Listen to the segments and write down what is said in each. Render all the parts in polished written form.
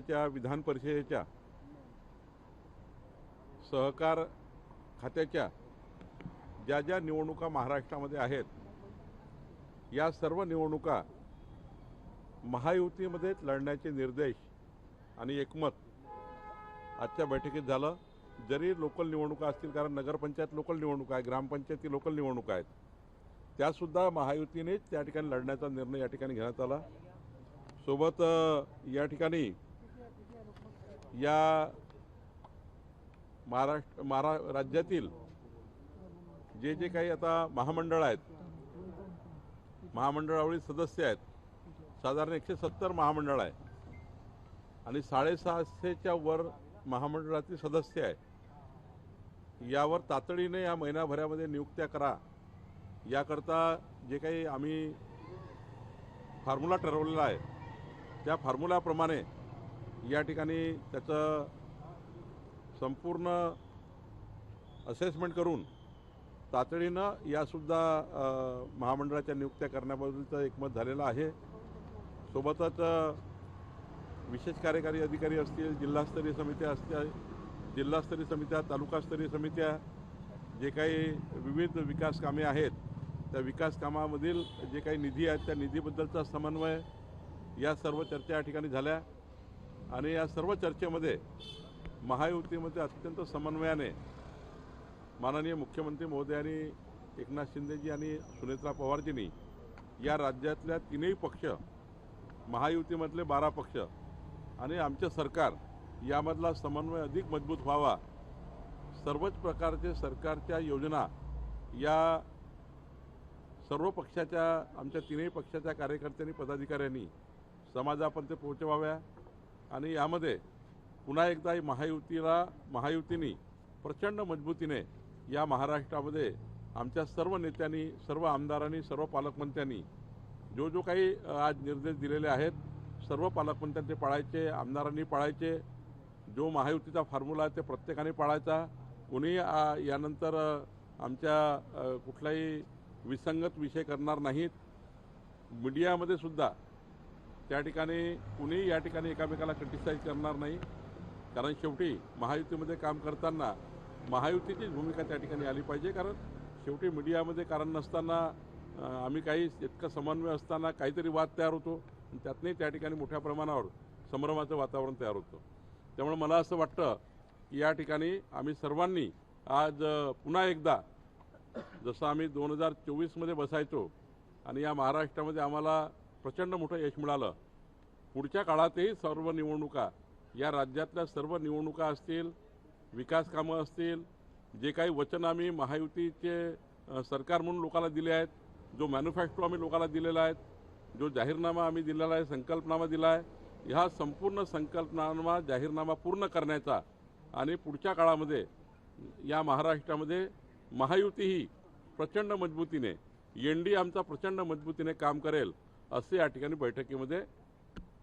राज्याच्या विधान परिषदेच्या सहकार खात्याच्या ज्या ज्या निवडणुका महाराष्ट्रामध्ये आहेत, या सर्व निवडणुका महायुतीमध्येच लढण्याचे निर्देश आणि एकमत आजच्या बैठकीत झालं. जरी लोकल निवडणुका असतील, कारण नगरपंचायत लोकल निवडणुका आहे, ग्रामपंचायती लोकल निवडणुका आहेत, त्यासुद्धा महायुतीनेच त्या ठिकाणी लढण्याचा निर्णय या ठिकाणी घेण्यात आला. सोबत या ठिकाणी या राज्यातील जे जे काही आता महामंडळ आहेत, महामंडळावरील सदस्य आहेत, साधारण 170 महामंडळ आहे आणि 650च्या वर महामंडळातील सदस्य आहे. यावर तातडीने या महिनाभरामध्ये नियुक्त्या करा, याकरता जे काही आम्ही फॉर्म्युला ठरवलेला आहे, त्या फॉर्म्युलाप्रमाणे या ठिकाणी त्याचं संपूर्ण असेसमेंट करून तातडीनं यासुद्धा महामंडळाच्या नियुक्त्या करण्याबद्दलचं एकमत झालेलं आहे. सोबतच विशेष कार्यकारी अधिकारी असतील, जिल्हास्तरीय समित्या असतील, जिल्हास्तरीय समित्या, तालुकास्तरीय समित्या, जे काही विविध विकास कामे आहेत, त्या विकास कामामधील जे काही निधी आहेत, त्या निधीबद्दलचा समन्वय, या सर्व चर्चा या ठिकाणी झाल्या. आणि या सर्व चर्चेमध्ये महायुतीमध्ये अत्यंत समन्वयाने माननीय मुख्यमंत्री महोदयांनी, एकनाथ शिंदेजी आणि सुनेत्रा पवारजींनी या राज्यातल्या तीनही पक्ष, महायुतीमधले 12 पक्ष आणि आमचे सरकार यामधला समन्वय अधिक मजबूत व्हावा, सर्वच प्रकारचे सरकारच्या योजना या सर्व पक्षाच्या, आमच्या तीनही पक्षाच्या कार्यकर्त्यांनी, पदाधिकाऱ्यांनी समाजापर्यंत पोहोचवाव्या आणि यामध्ये पुन्हा एकदा महायुतीने प्रचंड मजबूतीने या महाराष्ट्रामध्ये आमच्या सर्व नेत्यांनी, सर्व आमदारांनी, सर्व पालकमंत्र्यांनी जो जो काही आज निर्देश दिलेले आहेत, सर्व पालकमंत्र्यांचे पाळायचे, आमदारांनी पाळायचे. जो महायुतीचा फॉर्म्युला आहे ते प्रत्येकाने पाळायचा. कोणी यानंतर आमच्या कुठलाही विसंगत विषय करणार नाहीत. मीडियामध्ये सुद्धा त्या ठिकाणी कुणी या ठिकाणी एकामेकाला क्रिटिसाइज करणार नाही, कारण शेवटी महायुतीमध्ये काम करताना महायुतीचीच भूमिका त्या ठिकाणी आली पाहिजे. कारण शेवटी मीडियामध्ये कारण नसताना, आम्ही काही इतकं समन्वय असताना काहीतरी वाद तयार होतो आणि त्यातनंही त्या ठिकाणी मोठ्या प्रमाणावर संभ्रमाचं वातावरण तयार होतं. त्यामुळे मला असं वाटतं की या ठिकाणी आम्ही सर्वांनी आज पुन्हा एकदा, जसं आम्ही 2024मध्ये बसायचो आणि या महाराष्ट्रामध्ये आम्हाला प्रचंड मोठं यश मिळालं, पुढच्या काळातही सर्व निवडणुका, या राज्यातल्या सर्व निवडणुका असतील, विकास कामं असतील, जे काही वचन आम्ही महायुतीचे सरकार म्हणून लोकांना दिले आहेत, जो मॅन्युफॅक्चर आम्ही लोकांना दिलेला आहे, जो जाहीरनामा आम्ही दिलेला आहे, संकल्पनामा दिला आहे, ह्या संपूर्ण संकल्पनामा, जाहीरनामा पूर्ण करण्याचा आणि पुढच्या काळामध्ये या महाराष्ट्रामध्ये महायुतीही प्रचंड मजबूतीने, एनडीए आमचा प्रचंड मजबूतीने काम करेल, असे या ठिकाणी बैठकीमध्ये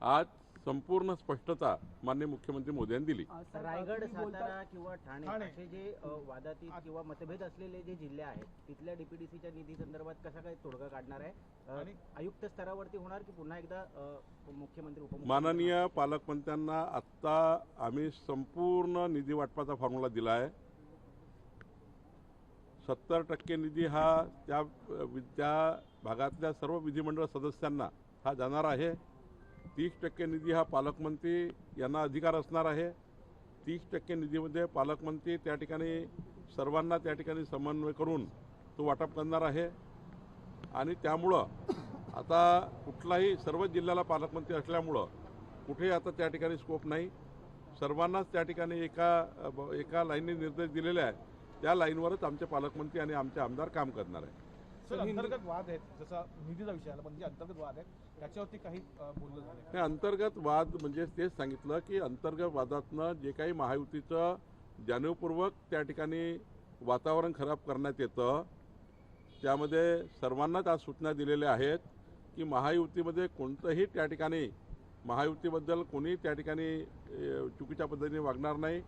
आज संपूर्ण स्पष्टता माननीय मुख्यमंत्री मोदयांनी दिली. रायगड, सातारा किंवा ठाणे असे जे वादातीत किंवा मतभेद असलेले जे जिल्हे आहेत, तिथल्या डीपीडीसीच्या निधी संदर्भात कसा काय तोडगा काढणार आहे? आयुक्त स्तरावरती होणार की पुन्हा एकदा मुख्यमंत्री, उपमुख्यमंत्री? माननीय पालकमंत्र्यांना आत्ता आम्ही संपूर्ण निधी वाटपाचा फॉर्म्युला दिला आहे. 70% निधी हा त्या भागातल्या सर्व विधिमंडळ सदस्यांना हा जाणार आहे. 30% निधी हा पालकमंत्री यांना अधिकार असणार आहे. 30% निधीमध्ये पालकमंत्री त्या ठिकाणी सर्वांना त्या ठिकाणी समन्वय करून तो वाटप करणार आहे. आणि त्यामुळं आता कुठलाही, सर्व जिल्ह्याला पालकमंत्री असल्यामुळं कुठेही आता त्या ठिकाणी स्कोप नाही. सर्वांनाच त्या ठिकाणी एका लाईनने निर्देश दिलेले आहे, त्या लाईनवरच आमचे पालकमंत्री आणि आमचे आमदार काम करणार आहे. सर, अंतर्गत वाद आहेत, जसा निधीचा विषय आला, पण जे अंतर्गत वाद आहेत त्याच्यावरती काही बोललं झालं नाही. अंतर्गत वाद म्हणजे तेच सांगितलं की अंतर्गत वादातनं जे काही महायुतीचं जाणीवपूर्वक त्या ठिकाणी वातावरण खराब करण्यात येतं, त्यामध्ये सर्वांनाच आज सूचना दिलेल्या आहेत की महायुतीमध्ये कोणतंही त्या ठिकाणी, महायुतीबद्दल कोणी त्या ठिकाणी चुकीच्या पद्धतीने वागणार नाही.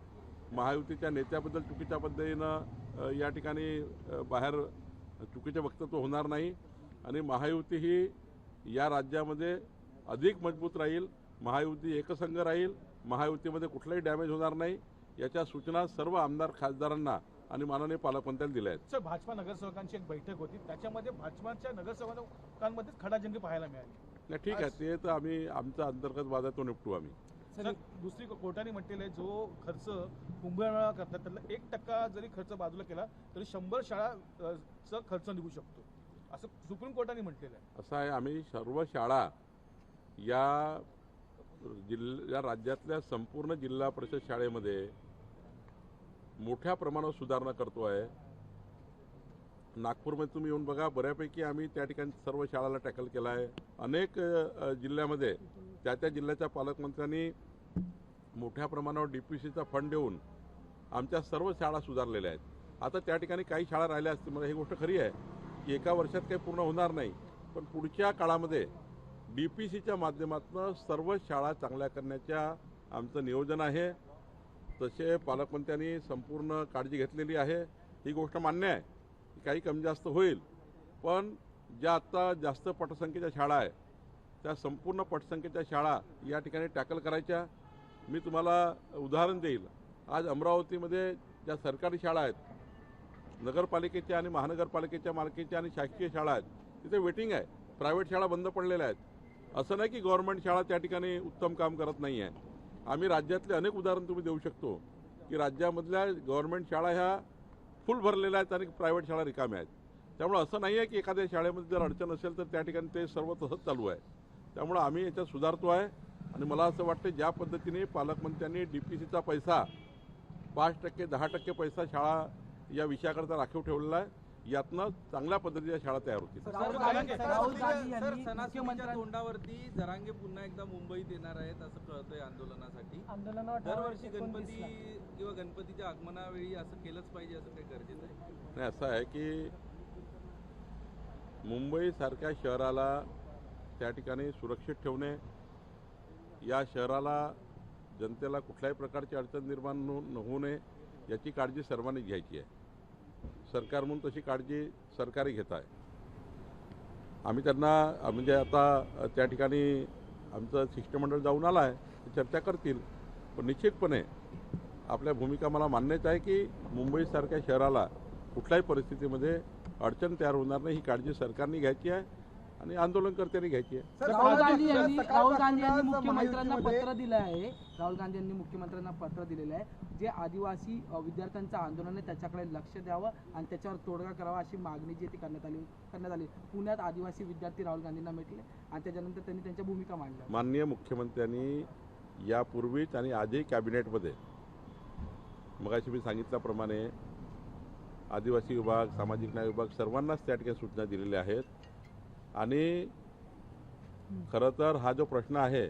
महायुतीच्या नेत्याबद्दल चुकीच्या पद्धतीनं या ठिकाणी बाहेर चुकीचे वक्तव्य होणार नाही आणि महायुती ही या राज्यामध्ये अधिक मजबूत राहील, महायुती एकसंघ राहील महायुतीमध्ये कुठलाही डॅमेज होणार नाही याच्या सूचना सर्व आमदार खासदारांना आणि माननीय पालकमंत्र्यांनी दिल्या आहेत. सर, भाजपा नगरसेवकांची एक बैठक होती, त्याच्यामध्ये भाजपाच्या नगरसेवकांमध्येच खडाजंगी पाहायला मिळाली. नाही, ठीक आहे, ते तर आम्ही आमचा अंतर्गत वाद आहे तो निपटू आम्ही. सर, दुसरी कोर्टाने म्हटलेलं आहे जो खर्च कुंभमेळा करतात त्यातला 1% जरी खर्च बाजूला केला तरी 100 शाळाचा खर्च निघू शकतो, असं सुप्रीम कोर्टाने म्हटलेलं आहे. असं आहे, आम्ही सर्व शाळा या राज्यातल्या संपूर्ण जिल्हा परिषद शाळेमध्ये मोठ्या प्रमाणावर सुधारणा करतो आहे. नागपूरमध्ये तुम्ही येऊन बघा, बऱ्यापैकी आम्ही त्या ठिकाणी सर्व शाळाला टॅकल केला आहे. अनेक जिल्ह्यामध्ये त्या जिल्ह्याच्या पालकमंत्र्यांनी मोठ्या प्रमाणावर DPCचा फंड देऊन आमच्या सर्व शाळा सुधारलेल्या आहेत. आता त्या ठिकाणी काही शाळा राहिल्या असतील, मला ही गोष्ट खरी आहे की एका वर्षात काही पूर्ण होणार नाही, पण पुढच्या काळामध्ये DPCच्या माध्यमातून सर्व शाळा चांगल्या करण्याच्या आमचं नियोजन आहे. तसे पालकमंत्र्यांनी संपूर्ण काळजी घेतलेली आहे. ही गोष्ट मान्य आहे की काही कमी जास्त होईल, पण ज्या आत्ता जास्त पटसंख्येच्या शाळा आहे त्या संपूर्ण पटसंख्येच्या शाळा या ठिकाणी टॅकल करायच्या. मी तुम्हाला उदाहरण देईल. आज अमरावतीमध्ये ज्या सरकारी शाळा आहेत, नगरपालिकेच्या आणि महानगरपालिकेच्या मालकीच्या आणि शासकीय शाळा आहेत, तिथे वेटिंग आहे. प्रायव्हेट शाळा बंद पडलेल्या आहेत. असं नाही की गव्हर्नमेंट शाळा त्या ठिकाणी उत्तम काम करत नाही आहे. आम्ही राज्यातले अनेक उदाहरण तुम्ही देऊ शकतो की राज्यामधल्या गव्हर्नमेंट शाळा ह्या फुल भरलेल्या आहेत आणि प्रायव्हेट शाळा रिकाम्या आहेत. त्यामुळे असं नाही आहे की एखाद्या शाळेमध्ये जर अडचण असेल तर त्या ठिकाणी ते सर्व तसंच चालू आहे. त्यामुळे आम्ही याच्यात सुधारतो आहे आणि मला असं वाटतं ज्या पद्धतीने पालकमंत्र्यांनी DPCचा पैसा 5%, 10% पैसा शाळा या विषयाकरता राखीव ठेवलेला आहे, यातनं चांगल्या पद्धतीच्या शाळा तयार होतील. राहुल गांधी यांनी मुख्यमंत्र्यांच्या तोंडावरती जरांगे पुन्हा एकदा मुंबईत येणार आहेत असं कळतंय आंदोलनासाठी. दरवर्षी गणपती किंवा गणपतीच्या आगमनावेळी असं केलंच पाहिजे असं काही गरजेचं आहे? नाही, असं आहे की मुंबईसारख्या शहराला त्या ठिकाणी सुरक्षित ठेवणे, या शहराला जनतेला कुठल्याही प्रकारची अडचण निर्माण होऊ नये याची काळजी सर्वांनी घ्यायची आहे. सरकार म्हणून तशी काळजी सरकारही घेत आहे. आम्ही त्यांना म्हणजे आता त्या ठिकाणी आमचं शिष्टमंडळ जाऊन आलं आहे, ते चर्चा करतील, पण निश्चितपणे आपल्या भूमिका मला मान्यच आहे की मुंबईसारख्या शहराला कुठल्याही परिस्थितीमध्ये अडचण तयार होणार नाही ही काळजी सरकारने घ्यायची आहे आणि आंदोलनकर्त्यांनी घ्यायची आहे. राहुल गांधी यांनी मुख्यमंत्र्यांना पत्र दिलं आहे. राहुल गांधी यांनी मुख्यमंत्र्यांना पत्र दिलेलं आहे, जे आदिवासी विद्यार्थ्यांचं आंदोलन आहे त्याच्याकडे लक्ष द्यावं आणि त्याच्यावर तोडगा करावा अशी मागणी जी ती करण्यात आली. पुण्यात आदिवासी विद्यार्थी राहुल गांधींना भेटले आणि त्याच्यानंतर त्यांनी त्यांच्या भूमिका मांडल्या. माननीय मुख्यमंत्र्यांनी यापूर्वीच आणि आजही कॅबिनेटमध्ये मगाशी मी सांगितल्याप्रमाणे आदिवासी विभाग, सामाजिक न्याय विभाग सर्वांनाच त्या ठिकाणी सूचना दिलेल्या आहेत. आणि खरं तर हा जो प्रश्न आहे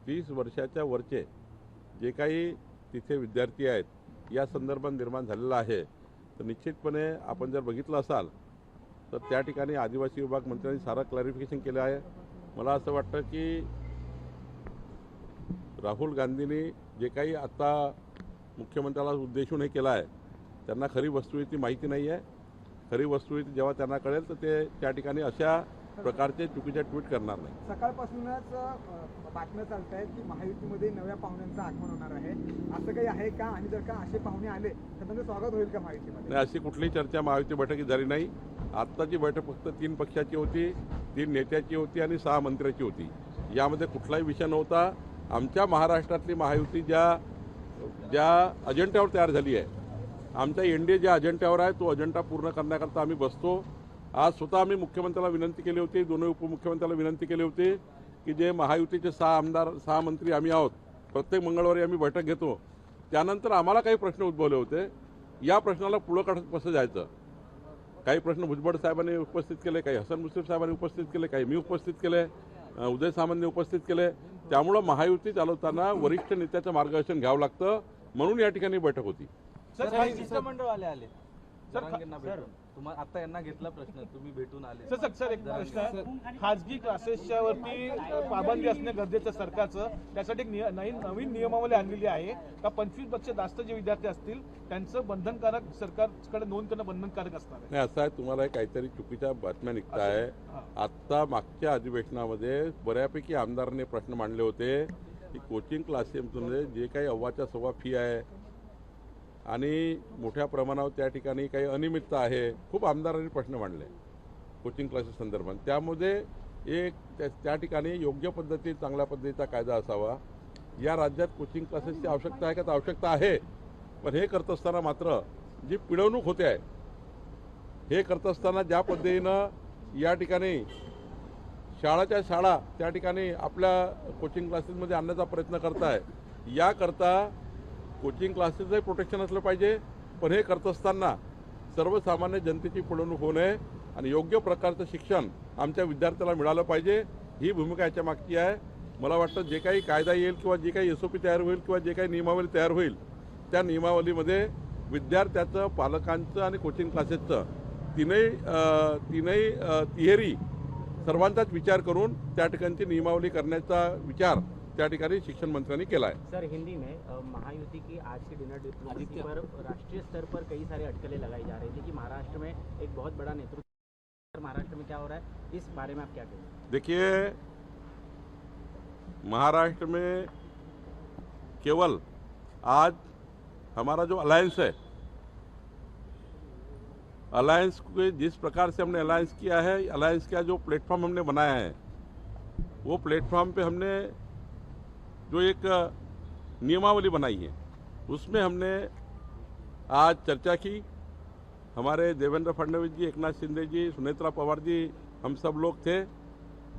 30 वर्षाच्या वरचे जे काही तिथे विद्यार्थी आहेत या संदर्भात निर्माण झालेला आहे, तर निश्चितपणे आपण जर बघितलं असाल तर त्या ठिकाणी आदिवासी विभाग मंत्र्यांनी सारं क्लॅरिफिकेशन केलं आहे. मला असं वाटतं की राहुल गांधींनी जे काही आता मुख्यमंत्र्याला उद्देशून हे केलं आहे त्यांना खरी वस्तुस्थिती माहिती नाही आहे. खरी वस्तुस्थिती जेव्हा त्यांना कळेल तर ते त्या ठिकाणी अशा प्रकारचे चुकीचे ट्विट करणार नाही. सकाळपासूनच बातम्या चालत आहेत की महायुतीमध्ये नव्या पाहुण्यांचं आगमन होणार आहे, असं काही आहे का? आणि जर का असे पाहुणे आले तर त्यांचं स्वागत होईल का महायुतीमध्ये? नाही, अशी कुठलीही चर्चा महायुती बैठकीत झाली नाही. आत्ताची बैठक फक्त 3 पक्षाची होती, 3 नेत्याची होती आणि 6 मंत्र्याची होती. यामध्ये कुठलाही विषय नव्हता. आमच्या महाराष्ट्रातली महायुती ज्या अजेंड्यावर तयार झाली आहे, आमचा NDA ज्या अजेंड्यावर आहे तो अजेंडा पूर्ण करण्याकरता आम्ही बसतो. आज स्वतः आम्ही मुख्यमंत्र्याला विनंती केली होती, दोन्ही उपमुख्यमंत्र्याला विनंती केली होती की जे महायुतीचे 6 आमदार, 6 मंत्री आम्ही आहोत, प्रत्येक मंगळवारी आम्ही बैठक घेतो. त्यानंतर आम्हाला काही प्रश्न उद्भवले होते. या प्रश्नाला पुढं कसं जायचं, काही प्रश्न भुजबळ साहेबांनी उपस्थित केले, काही हसन मुश्रीफ साहेबांनी उपस्थित केले, काही मी उपस्थित केले, उदय सामंतने उपस्थित केले. त्यामुळं महायुती चालवताना वरिष्ठ नेत्याचं मार्गदर्शन घ्यावं लागतं, म्हणून या ठिकाणी बैठक होती. शिष्टमंडळ आले जरांगेंना भेटून. तुम्हाला आता यांना घेतला प्रश्न, तुम्ही भेटून आले. सर एक प्रश्न आहे. खाजगी क्लासेसच्या वरती पाबंदी असणे गरजेचं सरकारचं, त्यासाठी एक नवीन नियमावली आणलेली आहे का 25 पेक्षा जास्त जे विद्यार्थी असतील त्यांचं बंधनकारक, सरकारकडे नोंद करणं बंधनकारक असणार आहे. नाही, असं आहे, तुम्हाला काहीतरी चुकीच्या बातम्या निघताय. आत्ता मागच्या अधिवेशनामध्ये बऱ्यापैकी आमदारांनी प्रश्न मांडले होते की कोचिंग क्लासेसमध्ये जे काही अव्वाच्या सव्वा फी आहे आणि मोठ्या प्रमाणावर त्या ठिकाणी काही अनियमितता आहे. खूप आमदारांनी प्रश्न मांडले कोचिंग क्लासेस संदर्भात. त्यामध्ये एक त्या ठिकाणी योग्य पद्धती चांगल्या पद्धतीचा कायदा असावा. या राज्यात कोचिंग क्लासेसची आवश्यकता आहे का? तर आवश्यकता आहे, पण हे करत असताना मात्र जी पिळवणूक होते आहे, हे करत असताना ज्या पद्धतीनं या ठिकाणी शाळाच्या शाळा त्या ठिकाणी आपल्या कोचिंग क्लासेसमध्ये आणण्याचा प्रयत्न करताय, याकरता कोचिंग क्लासेसचंही प्रोटेक्शन असलं पाहिजे, पण हे करत असताना सर्वसामान्य जनतेची पिळवणूक होऊ नये आणि योग्य प्रकारचं शिक्षण आमच्या विद्यार्थ्याला मिळालं पाहिजे, ही भूमिका याच्या मागची आहे. मला वाटतं जे काही कायदा येईल किंवा जे काही SOP तयार होईल किंवा जे काही नियमावली तयार होईल, त्या नियमावलीमध्ये विद्यार्थ्याचं, पालकांचं आणि कोचिंग क्लासेसचं तीनही तिहेरी सर्वांचाच विचार करून त्या ठिकाणची नियमावली करण्याचा विचार त्या ठिकाणी शिक्षण मंत्र्यांनी केला है. सर, हिंदी में महायुति की आज की डिनर डिप्लोमेसी पर राष्ट्रीय स्तर पर कई सारे अटकलें लगाई जा रही थी कि महाराष्ट्र में एक बहुत बड़ा नेतृत्व, महाराष्ट्र में क्या हो रहा है, इस बारे में आप क्या कहेंगे? देखिए, महाराष्ट्र में केवल आज हमारा जो अलायंस है, अलायंस को जिस प्रकार से हमने अलायंस किया है, अलायंस का जो प्लेटफॉर्म हमने बनाया है, वो प्लेटफॉर्म पे हमने जो एक नियमावली बनाई है, उसमें हमने आज चर्चा की. हमारे देवेंद्र फडणवीस जी, एकनाथ शिंदे जी, सुनेत्रा पवार जी, हम सब लोग थे.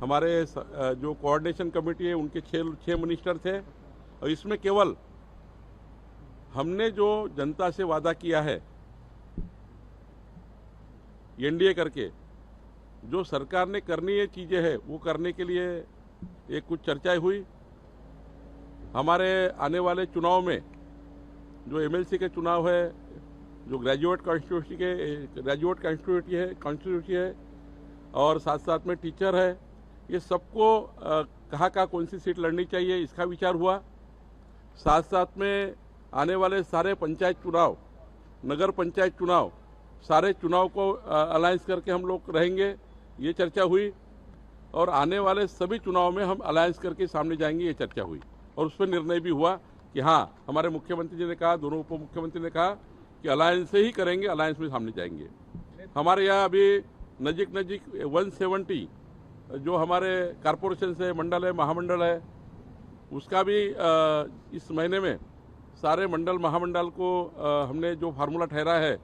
हमारे जो कोऑर्डिनेशन कमेटी है उनके 6 मिनिस्टर थे. और इसमें केवल हमने जो जनता से वादा किया है NDA करके, जो सरकार ने करनी है चीज़ें हैं वो करने के लिए एक कुछ चर्चाएं हुई. हमारे आने वाले चुनाव में जो MLC के चुनाव है, जो ग्रेजुएट कॉन्स्टिट्यूंसी है और साथ साथ में टीचर है, ये सबको कहाँ कौन सी सीट लड़नी चाहिए इसका विचार हुआ. साथ साथ में आने वाले सारे पंचायत चुनाव, नगर पंचायत चुनाव, सारे चुनाव को अलायंस करके हम लोग रहेंगे, ये चर्चा हुई. और आने वाले सभी चुनाव में हम अलायंस करके सामने जाएंगे, ये चर्चा हुई. और उस पर निर्णय भी हुआ कि हाँ, हमारे मुख्यमंत्री जी ने कहा, दोनों उप मुख्यमंत्री ने कहा कि अलायंस से ही करेंगे, अलायंस में सामने जाएंगे. हमारे यहाँ अभी नजीक 170 जो हमारे कॉरपोरेशन से मंडल है, महामंडल है, उसका भी इस महीने में सारे मंडल महामंडल को हमने जो फार्मूला ठहरा है,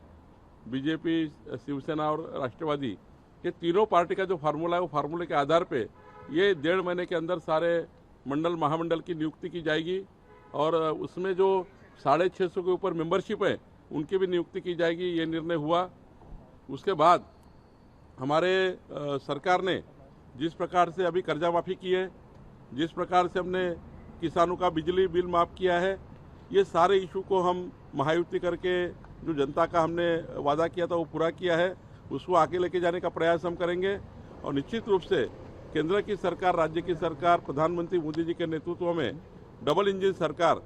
बीजेपी, शिवसेना और राष्ट्रवादी, ये तीनों पार्टी का जो फार्मूला है, वो फार्मूले के आधार पे ये 1.5 महीने के अंदर सारे मंडल महामंडल की नियुक्ति की जाएगी. और उसमें जो 650 के ऊपर मेंबरशिप है, उनकी भी नियुक्ति की जाएगी, ये निर्णय हुआ. उसके बाद हमारे सरकार ने जिस प्रकार से अभी कर्जा माफ़ी की है, जिस प्रकार से हमने किसानों का बिजली बिल माफ़ किया है, ये सारे इशू को हम महायुति करके जो जनता का हमने वादा किया था वो पूरा किया है. उसको आगे लेके जाने का प्रयास हम करेंगे. और निश्चित रूप से केंद्र की सरकार, राज्य की सरकार, प्रधानमंत्री मोदी जी के नेतृत्व में डबल इंजन सरकार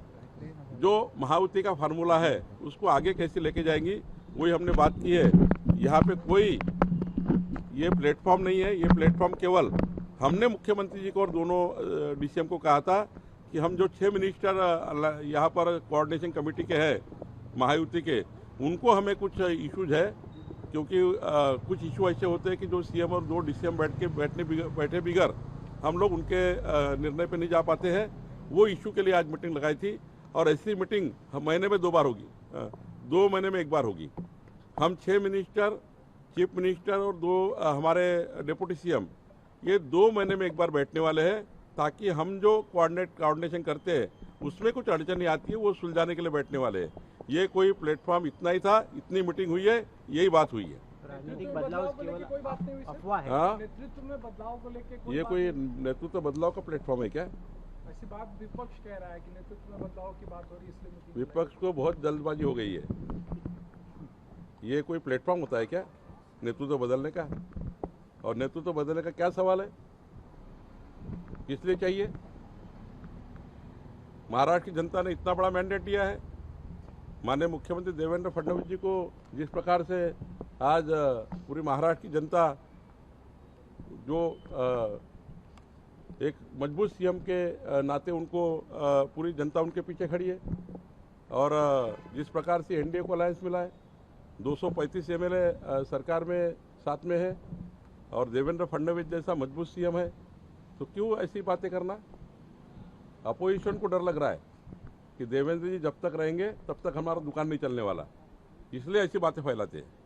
जो महायुति का फार्मूला है उसको आगे कैसे लेके जाएंगी, वही हमने बात की है. यहाँ पे कोई ये प्लेटफॉर्म नहीं है. ये प्लेटफॉर्म केवल हमने मुख्यमंत्री जी को और दोनों DCM को कहा था कि हम जो 6 मिनिस्टर यहाँ पर कोऑर्डिनेशन कमेटी के हैं महायुति के, उनको हमें कुछ इश्यूज है, क्योंकि कुछ इशू ऐसे होते हैं कि जो CM और 2 DCM बैठे बिगर हम लोग उनके निर्णय पे नहीं जा पाते हैं. वो इशू के लिए आज मीटिंग लगाई थी. और ऐसी मीटिंग महीने में 2 बार होगी, 2 महीने में 1 बार होगी. हम 6 मिनिस्टर, चीफ मिनिस्टर और 2 हमारे डिप्टी CM, ये 2 महीने में 1 बार बैठने वाले हैं, ताकि हम जो कोऑर्डिनेशन करते हैं उसमें कुछ अड़चनी आती है वो सुलझाने के लिए बैठने वाले हैं. ये कोई प्लेटफॉर्म इतना ही था, इतनी मीटिंग हुई है, यही बात हुई है. राजनीतिक बदलाव केवल कोई बात नहीं हुई सर? अफवाह है. हाँ, नेतृत्व में बदलाव को लेके ये कोई नेतृत्व बदलाव का प्लेटफॉर्म है क्या? ऐसी बात विपक्ष कह रहा है कि नेतृत्व में बदलाव की बात हो रही है, इसलिए मीटिंग विपक्ष को बहुत जल्दबाजी हो गई है. ये कोई प्लेटफॉर्म होता है क्या नेतृत्व बदलने का? और नेतृत्व बदलने का क्या सवाल है, किस लिए चाहिए? महाराष्ट्र की जनता ने इतना बड़ा मैंडेट दिया है. माननीय मुख्यमंत्री देवेंद्र फडणवीस जी को जिस प्रकार से आज पूरी महाराष्ट्र की जनता जो एक मजबूत सीएम के नाते उनको पूरी जनता उनके पीछे खड़ी है। और जिस प्रकार से एनडीए को अलायंस मिला है, 235 एमएलए सरकार में साथ में है और देवेंद्र फडणवीस जैसा मजबूत सीएम है, तो क्यों ऐसी बातें करना। अपोजिशन को डर लग रहा है कि देवेंद्र जी जब तक रहेंगे तब तक हमारा दुकान नहीं चलने वाला, इसलिए ऐसी बातें फैलाते हैं।